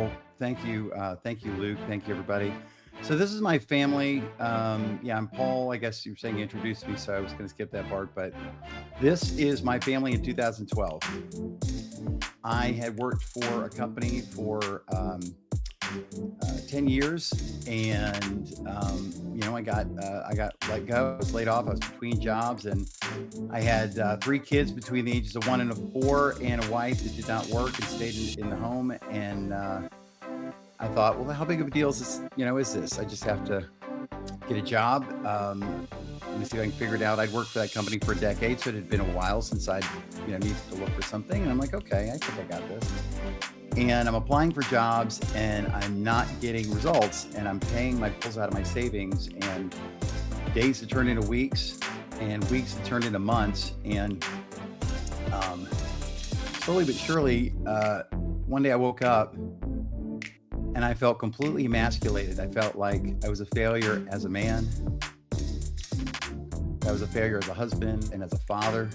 Well, thank you. Thank you, Luke. Thank you, everybody. So this is my family. Yeah, I'm Paul. I guess you're saying you introduced me, so I was going to skip that part. But this is my family in 2012. I had worked for a company for 10 years, and I got let go. I was laid off. I was between jobs, and I had three kids between the ages of 1 and 4, and a wife that did not work and stayed in the home. And I thought, well, how big of a deal is this? Is this? I just have to get a job. Let me see if I can figure it out. I'd worked for that company for a decade, so it had been a while since I, needed to look for something. And I'm like, okay, I think I got this. And I'm applying for jobs, and I'm not getting results, and I'm paying my bills out of my savings, and days have turned into weeks, and weeks have turned into months. And slowly but surely, one day I woke up and I felt completely emasculated. I felt like I was a failure as a man. I was a failure as a husband and as a father,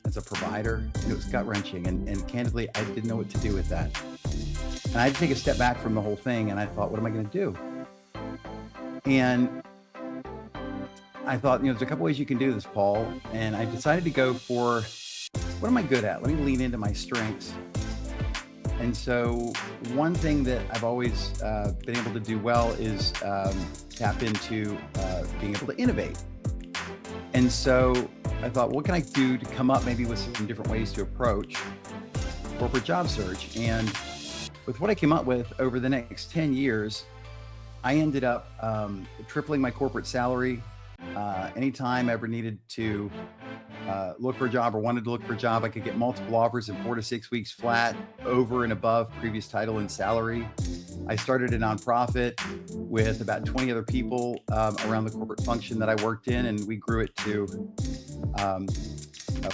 as a provider. And it was gut-wrenching. And candidly, I didn't know what to do with that. And I had to take a step back from the whole thing. And I thought, what am I going to do? And I thought, there's a couple ways you can do this, Paul. And I decided to go for, what am I good at? Let me lean into my strengths. And so one thing that I've always been able to do well is tap into being able to innovate. And so I thought, what can I do to come up maybe with some different ways to approach corporate job search? And with what I came up with over the next 10 years, I ended up tripling my corporate salary. Anytime I ever needed to look for a job or wanted to look for a job, I could get multiple offers in 4 to 6 weeks flat, over and above previous title and salary. I started a nonprofit with about 20 other people around the corporate function that I worked in, and we grew it to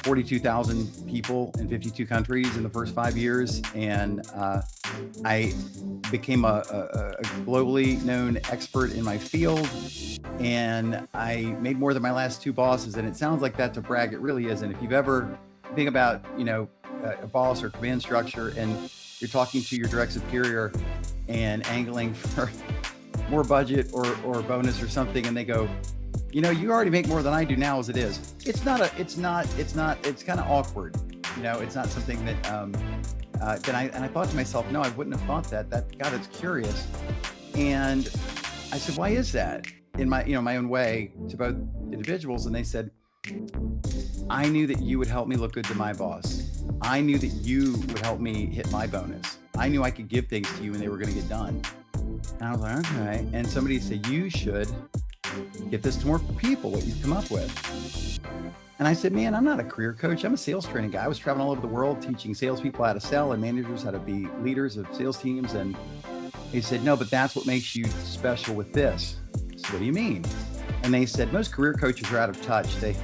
42,000 people in 52 countries in the first 5 years. And I became a globally known expert in my field, and I made more than my last two bosses. And it sounds like that to brag. It really isn't. If you've ever think about, a boss or command structure, and you're talking to your direct superior and angling for more budget or bonus or something, and they go, you already make more than I do now as it is. It's kind of awkward. It's not something that, and I thought to myself, no, I wouldn't have thought that. God, it's curious. And I said, why is that? In my, my own way to both individuals. And they said, I knew that you would help me look good to my boss. I knew that you would help me hit my bonus. I knew I could give things to you and they were going to get done. And I was like, okay. And somebody said, you should get this to more people, what you've come up with. And I said, man, I'm not a career coach. I'm a sales training guy. I was traveling all over the world teaching salespeople how to sell and managers how to be leaders of sales teams. And he said, no, but that's what makes you special with this. So what do you mean? And they said, most career coaches are out of touch. They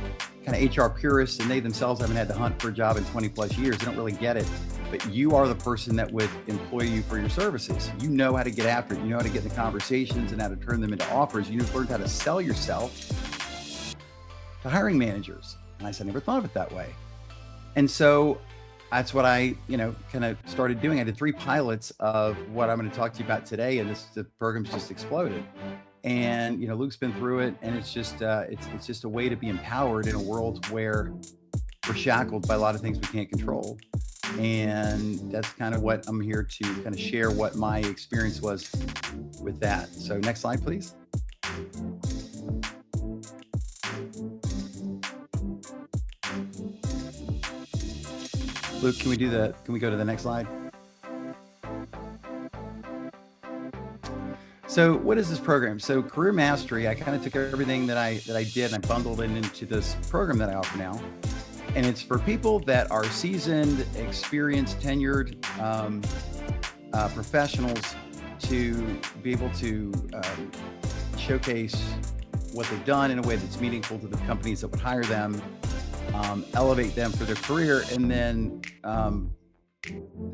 kind of HR purists, and they themselves haven't had to hunt for a job in 20 plus years. They don't really get it. But you are the person that would employ you for your services. You know how to get after it. You know how to get in the conversations and how to turn them into offers. You've learned how to sell yourself to hiring managers. And I said, I never thought of it that way. And so that's what I, kind of started doing. I did 3 pilots of what I'm going to talk to you about today. And the program's just exploded. And, Luke's been through it. And it's just a way to be empowered in a world where we're shackled by a lot of things we can't control. And that's kind of what I'm here to kind of share what my experience was with that. So next slide, please. Luke, can we go to the next slide? So what is this program? So Career Mastery, I kind of took everything that I did and I bundled it into this program that I offer now. And it's for people that are seasoned, experienced, tenured professionals to be able to showcase what they've done in a way that's meaningful to the companies that would hire them, elevate them for their career, and then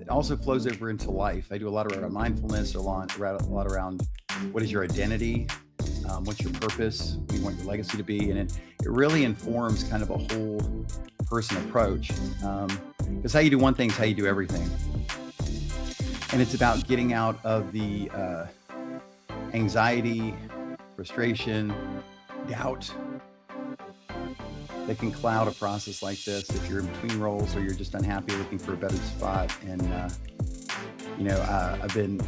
it also flows over into life. I do a lot around mindfulness, a lot around what is your identity, what's your purpose, what you want your legacy to be, and it really informs kind of a whole person approach. Because how you do one thing is how you do everything. And it's about getting out of the anxiety, frustration, doubt that can cloud a process like this if you're in between roles or you're just unhappy looking for a better spot. And I've been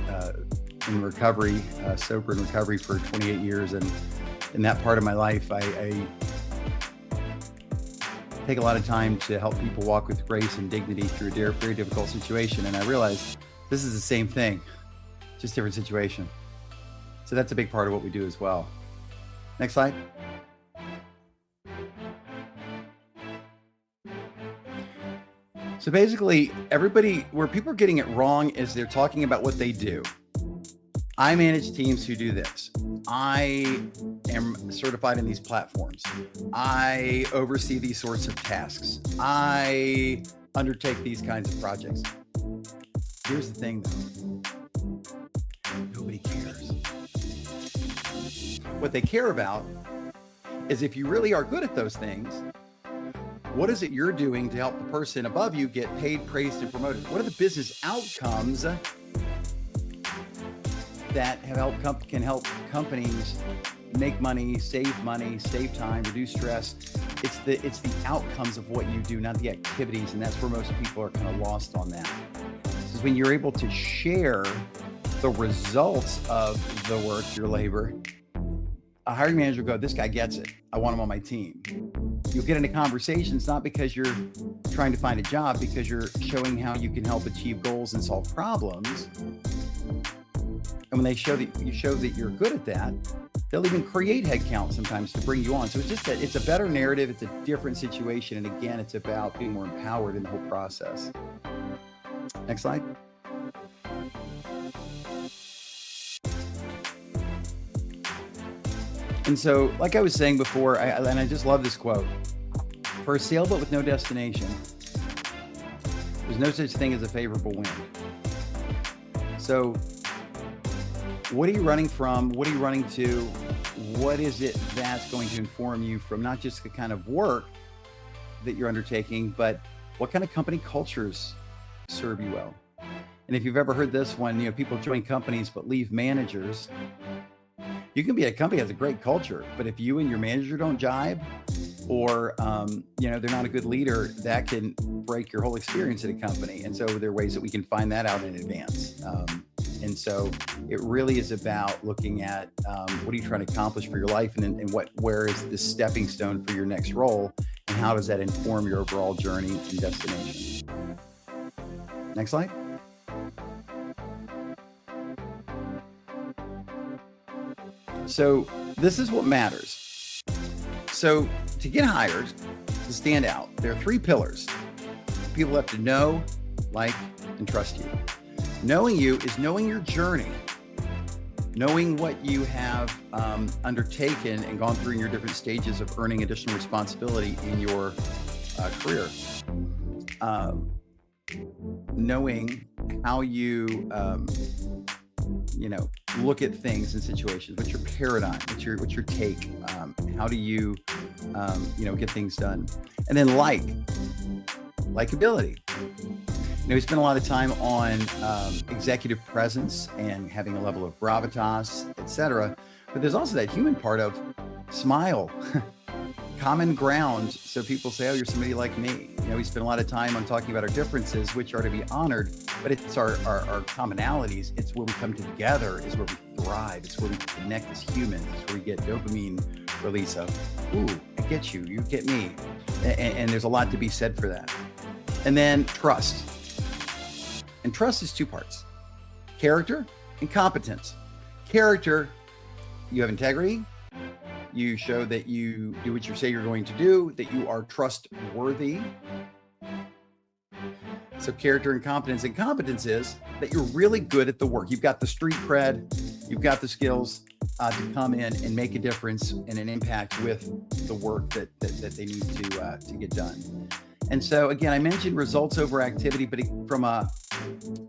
in recovery, sober in recovery for 28 years, and in that part of my life, I take a lot of time to help people walk with grace and dignity through a very difficult situation. And I realized this is the same thing, just different situation. So that's a big part of what we do as well. Next slide. So basically, where people are getting it wrong is they're talking about what they do. I manage teams who do this. I am certified in these platforms. I oversee these sorts of tasks. I undertake these kinds of projects. Here's the thing though. Nobody cares. What they care about is if you really are good at those things, what is it you're doing to help the person above you get paid, praised, and promoted? What are the business outcomes that can help companies make money, save time, reduce stress? It's the outcomes of what you do, not the activities, and that's where most people are kind of lost on that. This is when you're able to share the results of the work, your labor. A hiring manager will go, this guy gets it. I want him on my team. You'll get into conversations not because you're trying to find a job, because you're showing how you can help achieve goals and solve problems. And when you show that you're good at that, they'll even create headcount sometimes to bring you on. So it's a better narrative. It's a different situation. And again, it's about being more empowered in the whole process. Next slide. And so, like I was saying before, I just love this quote. For a sailboat with no destination, there's no such thing as a favorable wind. So what are you running from? What are you running to? What is it that's going to inform you from not just the kind of work that you're undertaking, but what kind of company cultures serve you well? And if you've ever heard this one, people join companies but leave managers. You can be a company that has a great culture, but if you and your manager don't jibe, or they're not a good leader, that can break your whole experience at a company. And so there are ways that we can find that out in advance. And so it really is about looking at what are you trying to accomplish for your life, and where is the stepping stone for your next role, and how does that inform your overall journey and destination? Next slide. So this is what matters. So to get hired, to stand out, there are 3 pillars. People have to know, like, and trust you. Knowing you is knowing your journey, knowing what you have undertaken and gone through in your different stages of earning additional responsibility in your career. Knowing how you look at things and situations. What's your paradigm? What's your take? How do you get things done? And then likability. We spend a lot of time on executive presence and having a level of gravitas, etc. But there's also that human part of smile, common ground. So people say, oh, you're somebody like me. We spend a lot of time on talking about our differences, which are to be honored, but it's our commonalities. It's where we come together, is where we thrive. It's where we connect as humans. It's where we get dopamine release of, ooh, I get you, you get me. And there's a lot to be said for that. And then trust. And trust is 2 parts, character and competence. Character, you have integrity. You show that you do what you say you're going to do, that you are trustworthy. So character and competence. And competence is that you're really good at the work. You've got the street cred, you've got the skills to come in and make a difference and an impact with the work that they need to get done. And so again, I mentioned results over activity, but from a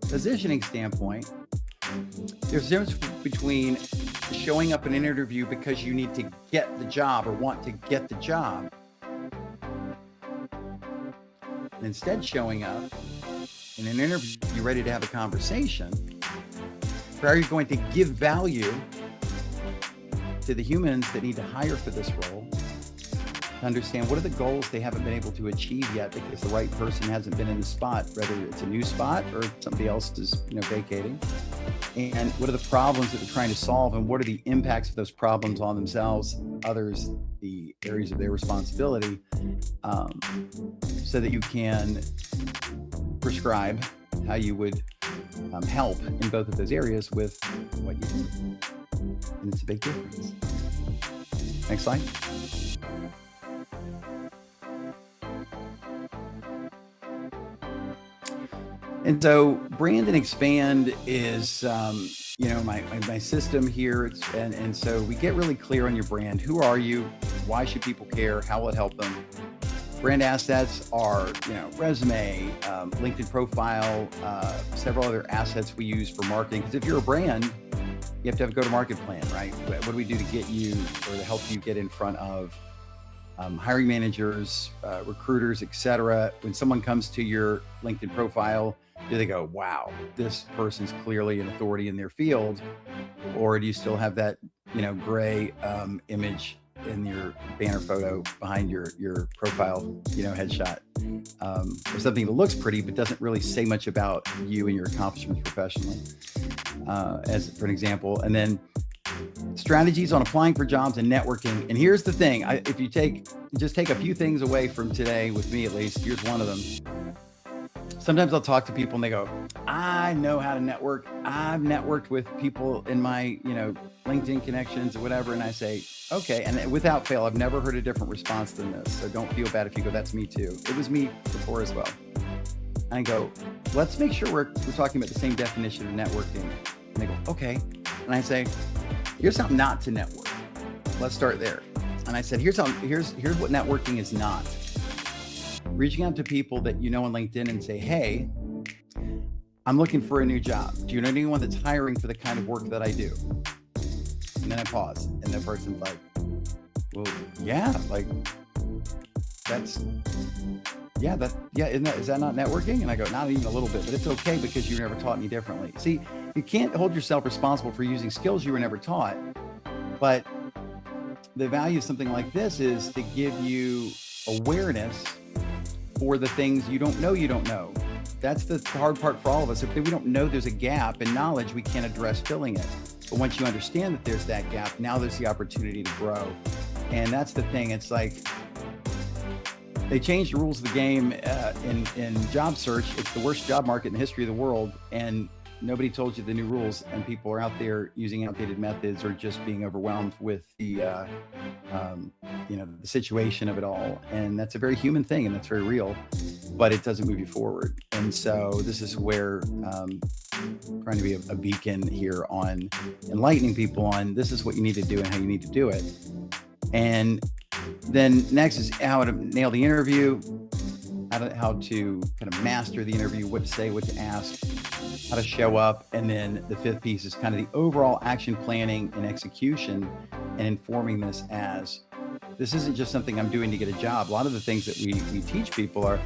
positioning standpoint, there's a difference between showing up in an interview because you need to get the job or want to get the job, and instead showing up in an interview, you're ready to have a conversation, how are you going to give value to the humans that need to hire for this role, to understand what are the goals they haven't been able to achieve yet because the right person hasn't been in the spot, whether it's a new spot or somebody else is, vacating. And what are the problems that they're trying to solve, and what are the impacts of those problems on themselves, others, the areas of their responsibility, so that you can prescribe how you would help in both of those areas with what you do. And it's a big difference. Next slide. And so brand and expand is, my system here. And so we get really clear on your brand. Who are you? Why should people care? How will it help them? Brand assets are, resume, LinkedIn profile, several other assets we use for marketing. Because if you're a brand, you have to have a go-to-market plan, right? What do we do to get you or to help you get in front of hiring managers, recruiters, etc. When someone comes to your LinkedIn profile, do they go, wow, this person's clearly an authority in their field? Or do you still have that, gray image in your banner photo behind your profile, headshot, or something that looks pretty but doesn't really say much about you and your accomplishments professionally, as for an example. And then strategies on applying for jobs and networking. And here's the thing: if you just take a few things away from today, with me at least, here's one of them. Sometimes I'll talk to people and they go, I know how to network. I've networked with people in my, LinkedIn connections or whatever. And I say, okay. And without fail, I've never heard a different response than this. So don't feel bad if you go, that's me too. It was me before as well. And I go, let's make sure we're talking about the same definition of networking. And they go, okay. And I say, here's how not to network. Let's start there. And I said, here's what networking is not. Reaching out to people that you know on LinkedIn and say, hey, I'm looking for a new job. Do you know anyone that's hiring for the kind of work that I do? And then I pause, and the person's like, well, yeah, like is that not networking? And I go, not even a little bit, but it's okay because you were never taught any differently. See, you can't hold yourself responsible for using skills you were never taught, but the value of something like this is to give you awareness for the things you don't know. That's the hard part for all of us. If we don't know there's a gap in knowledge, we can't address filling it. But once you understand that there's that gap, now there's the opportunity to grow. And that's the thing. It's like they changed the rules of the game in job search. It's the worst job market in the history of the world. And nobody told you the new rules, and people are out there using outdated methods or just being overwhelmed with the situation of it all. And that's a very human thing, and that's very real, but it doesn't move you forward. And so this is where trying to be a beacon here on enlightening people on this is what you need to do and how you need to do it. And then next is how to nail the interview, how to kind of master the interview, what to say, what to ask, how to show up. And then the fifth piece is kind of the overall action planning and execution, and informing this as this isn't just something I'm doing to get a job. A lot of the things that we teach people are,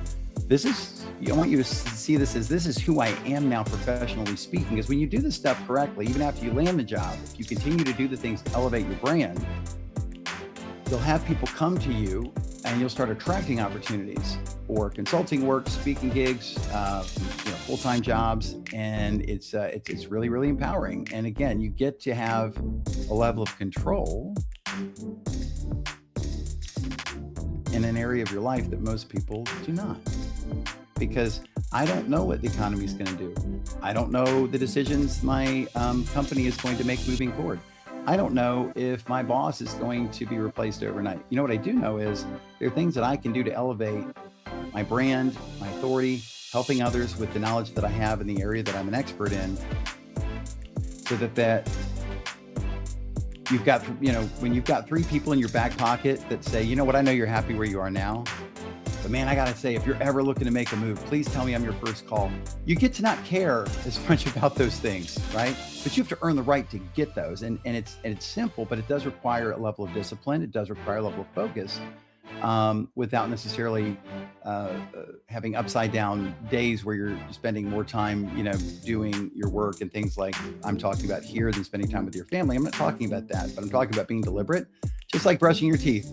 I want you to see this as this is who I am now professionally speaking. Because when you do this stuff correctly, even after you land the job, if you continue to do the things to elevate your brand, you'll have people come to you and you'll start attracting opportunities for consulting work, speaking gigs, full-time jobs. And it's really, really empowering. And again, you get to have a level of control in an area of your life that most people do not. Because I don't know what the economy is going to do. I don't know the decisions my company is going to make moving forward. I don't know if my boss is going to be replaced overnight. You know what I do know is there are things that I can do to elevate my brand, my authority, helping others with the knowledge that I have in the area that I'm an expert in, so that you've got, when you've got three people in your back pocket that say, you know what, I know you're happy where you are now, but man, I got to say, if you're ever looking to make a move, please tell me I'm your first call. You get to not care as much about those things, right? But you have to earn the right to get those. And it's simple, but it does require a level of discipline. It does require a level of focus. without necessarily having upside down days where you're spending more time, doing your work and things like I'm talking about here than spending time with your family. I'm not talking about that, but I'm talking about being deliberate, just like brushing your teeth.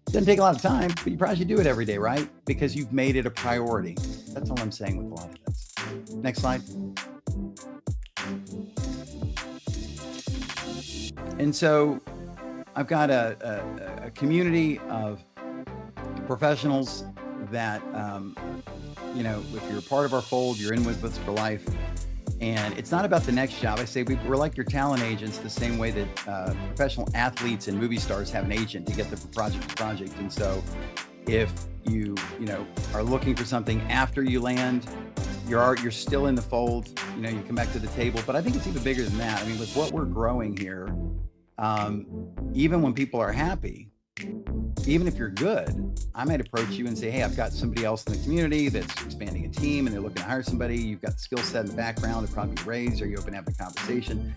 It doesn't take a lot of time, but you probably should do it every day, right? Because you've made it a priority. That's all I'm saying with a lot of this. Next slide. And so I've got a community of professionals that, if you're part of our fold, you're in with us for life. And it's not about the next job. I say we're like your talent agents, the same way that professional athletes and movie stars have an agent to get them from project to project. And so if you are looking for something after you land, you're still in the fold, you come back to the table. But I think it's even bigger than that. I mean, with what we're growing here, even when people are happy, even if you're good, I might approach you and say, hey, I've got somebody else in the community that's expanding a team and they're looking to hire somebody. You've got the skill set in the background to probably raise. Are you open to having a conversation?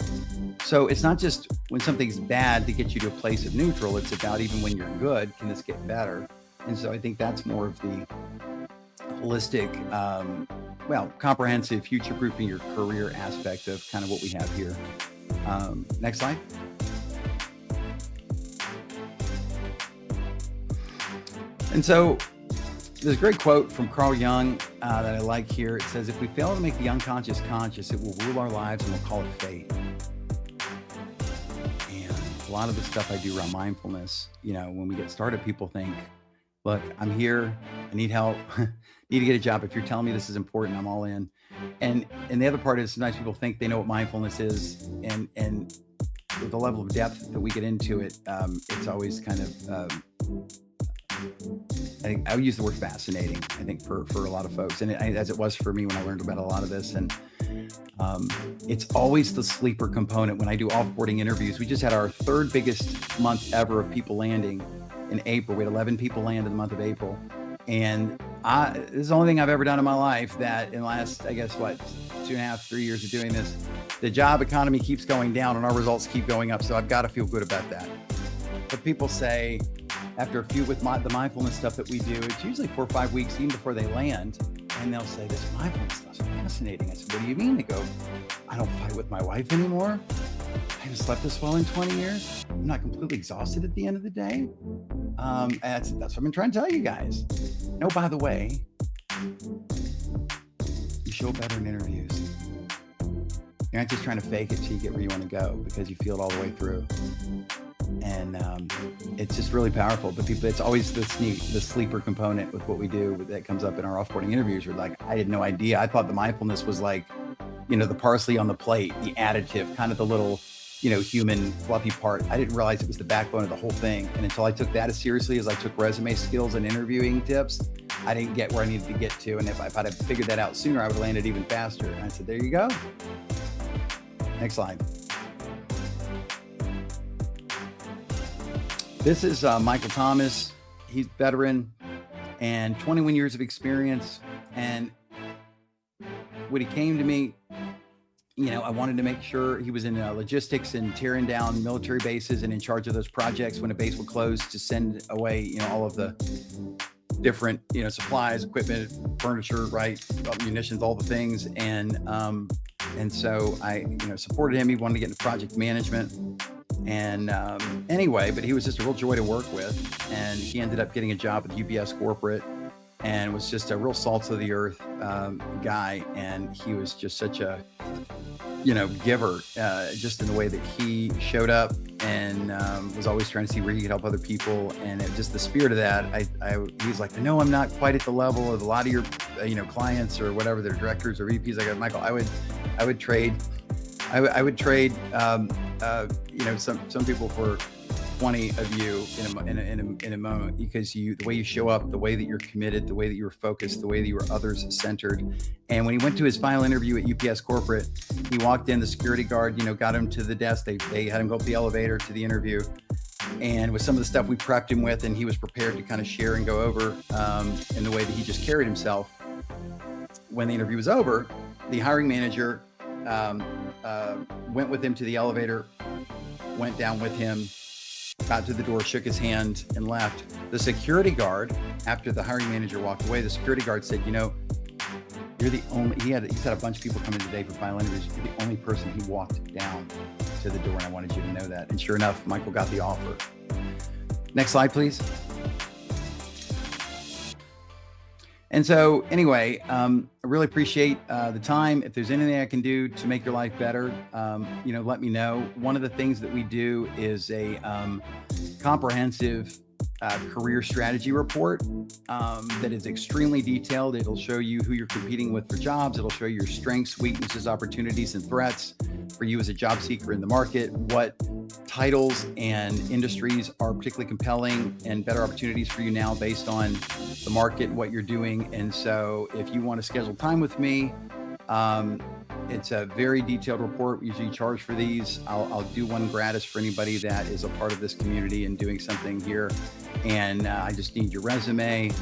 So it's not just when something's bad to get you to a place of neutral. It's about even when you're good, can this get better? And so I think that's more of the holistic, comprehensive future-proofing your career aspect of kind of what we have here. Next slide. And so there's a great quote from Carl Jung that I like here. It says, if we fail to make the unconscious conscious, it will rule our lives and we'll call it fate. And a lot of the stuff I do around mindfulness, when we get started, people think, look, I'm here, I need help, need to get a job. If you're telling me this is important, I'm all in. And the other part is sometimes people think they know what mindfulness is. And with the level of depth that we get into it, it's always kind of, I think I would use the word fascinating, I think for a lot of folks. And as it was for me when I learned about a lot of this. And it's always the sleeper component. When I do offboarding interviews, we just had our third biggest month ever of people landing in April. We had 11 people land in the month of April. And this is the only thing I've ever done in my life that in the last, 2.5, 3 years of doing this, the job economy keeps going down and our results keep going up. So I've got to feel good about that. But people say, after a few with the mindfulness stuff that we do, it's usually 4 or 5 weeks even before they land. And they'll say, this mindfulness stuff's fascinating. I said, what do you mean? They go, I don't fight with my wife anymore. I haven't slept this well in 20 years. I'm not completely exhausted at the end of the day. That's what I've been trying to tell you guys. No, by the way, you show better in interviews. You're not just trying to fake it till you get where you want to go because you feel it all the way through. And it's just really powerful. But people, it's always the sleeper component with what we do that comes up in our offboarding interviews. We're like, I had no idea. I thought the mindfulness was like, the parsley on the plate, the additive, kind of the little, human fluffy part. I didn't realize it was the backbone of the whole thing. And until I took that as seriously as I took resume skills and interviewing tips, I didn't get where I needed to get to. And if I'd have figured that out sooner, I would have landed even faster. And I said, there you go. Next slide. This is Michael Thomas. He's a veteran and 21 years of experience. And when he came to me, I wanted to make sure he was in logistics and tearing down military bases and in charge of those projects when a base would close to send away, all of the different, supplies, equipment, furniture, right, munitions, all the things. And so I, supported him. He wanted to get into project management. And anyway, but he was just a real joy to work with. And he ended up getting a job with UPS corporate and was just a real salt of the earth guy. And he was just such a, giver, just in the way that he showed up and was always trying to see where he could help other people. And just the spirit of that, he was like, no, I'm not quite at the level of a lot of your, clients or whatever, their directors or VPs. I go, Michael, I would trade some people for 20 of you in a moment, because the way you show up, the way that you're committed, the way that you were focused, the way that you were others centered. And when he went to his final interview at UPS corporate, he walked in, the security guard, got him to the desk. They had him go up the elevator to the interview. And with some of the stuff we prepped him with, and he was prepared to kind of share and go over in the way that he just carried himself. When the interview was over, the hiring manager went with him to the elevator, went down with him, got to the door, shook his hand, and left. The security guard, after the hiring manager walked away, the security guard said, you're the only, he's had a bunch of people come in today for final interviews. You're the only person he walked down to the door, and I wanted you to know that. And sure enough, Michael got the offer. Next slide, please. And so anyway, I really appreciate the time. If there's anything I can do to make your life better, let me know. One of the things that we do is a comprehensive career strategy report that is extremely detailed. It'll show you who you're competing with for jobs. It'll show you your strengths, weaknesses, opportunities, and threats for you as a job seeker in the market, what titles and industries are particularly compelling and better opportunities for you now based on the market, what you're doing. And so if you want to schedule time with me, it's a very detailed report. We usually charge for these. I'll do one gratis for anybody that is a part of this community and doing something here. And I just need your resume,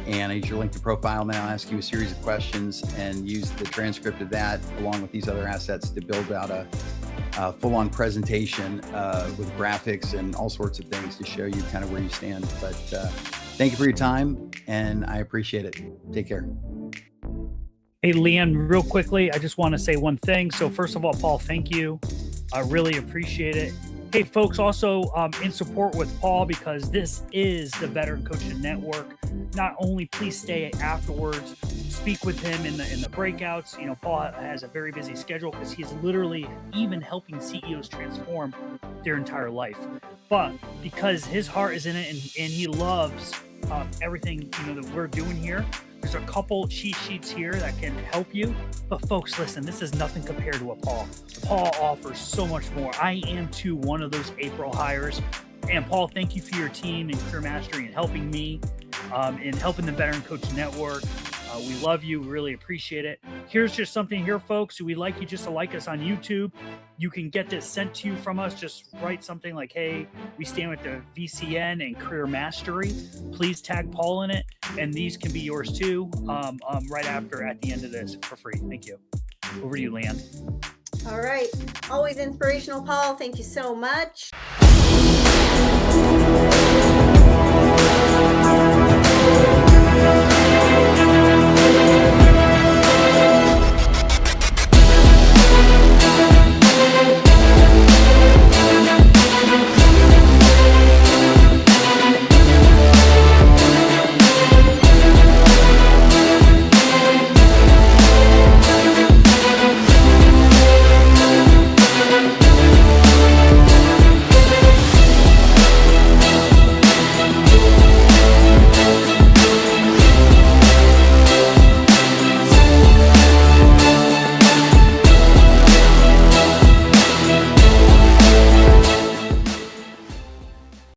and I need your LinkedIn profile. And then I'll ask you a series of questions and use the transcript of that along with these other assets to build out a full-on presentation with graphics and all sorts of things to show you kind of where you stand. But thank you for your time, and I appreciate it. Take care. Hey, Leanne, real quickly, I just want to say one thing. So first of all, Paul, thank you. I really appreciate it. Hey, folks, also in support with Paul, because this is the Veteran Coaching Network. Not only please stay afterwards, speak with him in the breakouts. Paul has a very busy schedule because he's literally even helping CEOs transform their entire life. But because his heart is in it and he loves everything that we're doing here, there's a couple cheat sheets here that can help you. But folks, listen, this is nothing compared to what Paul offers so much more. I am too one of those April hires. And Paul, thank you for your team and Career Mastery and helping me and helping the Veteran Coaching Network. We love you. Really appreciate it. Here's just something here, folks. We'd like you just to like us on YouTube. You can get this sent to you from us. Just write something like, hey, we stand with the VCN and Career Mastery. Please tag Paul in it. And these can be yours too right after at the end of this for free. Thank you. Over to you, Leanne. All right. Always inspirational, Paul. Thank you so much.